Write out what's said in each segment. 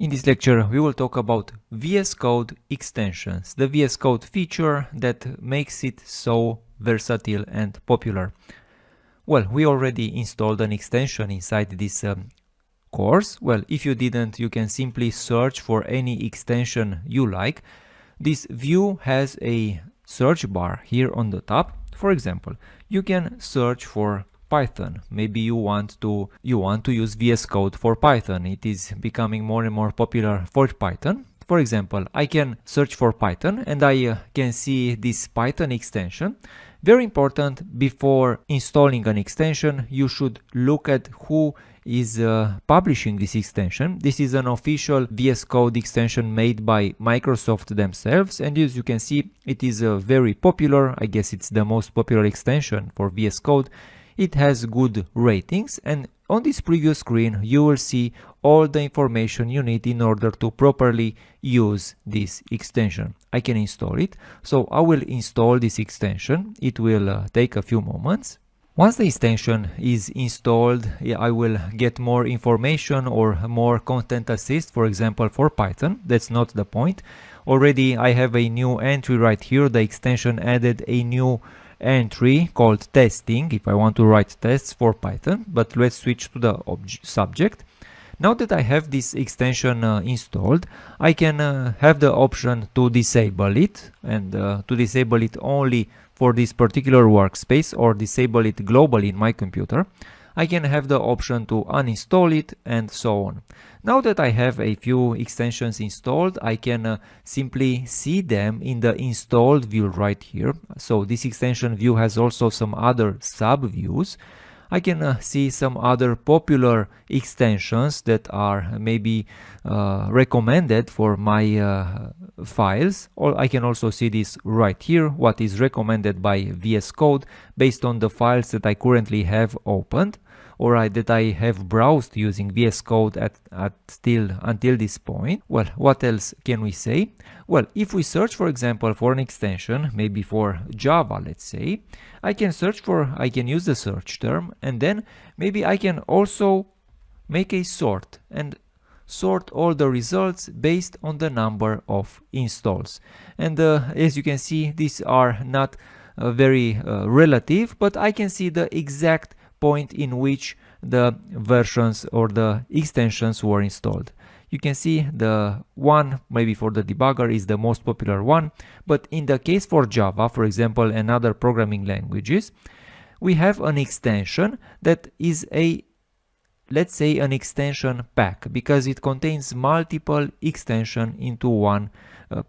In this lecture, we will talk about VSCode extensions, the VSCode feature that makes it so versatile and popular. Well, we already installed an extension inside this course. Well, if you didn't, you can simply search for any extension you like. This view has a search bar here on the top. For example, you can search for Python. Maybe you want to use VS Code for Python. It is becoming more and more popular for Python. For example, I can search for Python and I can see this Python extension. Very important, before installing an extension, you should look at who is publishing this extension. This is an official VS Code extension made by Microsoft themselves, and as you can see, it is very popular. I guess it's the most popular extension for VS Code. It has good ratings, and on this preview screen you will see all the information you need in order to properly use this extension. I can install it, so I will install this extension. It will take a few moments. Once the extension is installed, I will get more information or more content assist, for example, for Python. That's not the point. Already I have a new entry right here. The extension added a new entry called testing if I want to write tests for Python, but let's switch to the subject. Now that I have this extension installed, I can have the option to disable it, and to disable it only for this particular workspace or disable it globally in my computer. I can have the option to uninstall it and so on. Now that I have a few extensions installed, I can simply see them in the installed view right here. So this extension view has also some other sub views. I can see some other popular extensions that are maybe recommended for my files, or I can also see this right here, what is recommended by VS Code based on the files that I currently have opened, or that I have browsed using VS Code until this point. Well, what else can we say? Well, if we search, for example, for an extension, maybe for Java, let's say, I can use the search term, and then maybe I can also make a sort and sort all the results based on the number of installs. And as you can see, these are not very relative, but I can see the exact point in which the versions or the extensions were installed. You can see the one, maybe for the debugger, is the most popular one, but in the case for Java, for example, and other programming languages, we have an extension that is let's say an extension pack, because it contains multiple extensions into one,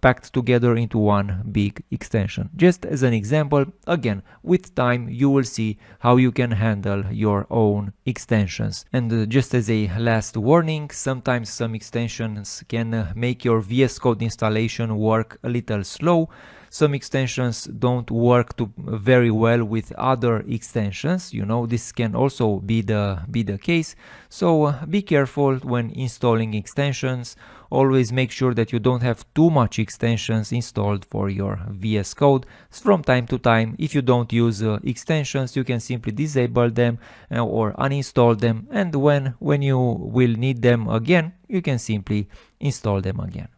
packed together into one big extension. Just as an example, again, with time you will see how you can handle your own extensions. And just as a last warning, sometimes some extensions can make your VS Code installation work a little slow. Some extensions don't work very well with other extensions. You know, this can also be the case. So be careful when installing extensions. Always make sure that you don't have too much extensions installed for your VS Code. From time to time, if you don't use extensions, you can simply disable them or uninstall them, and when you will need them again, you can simply install them again.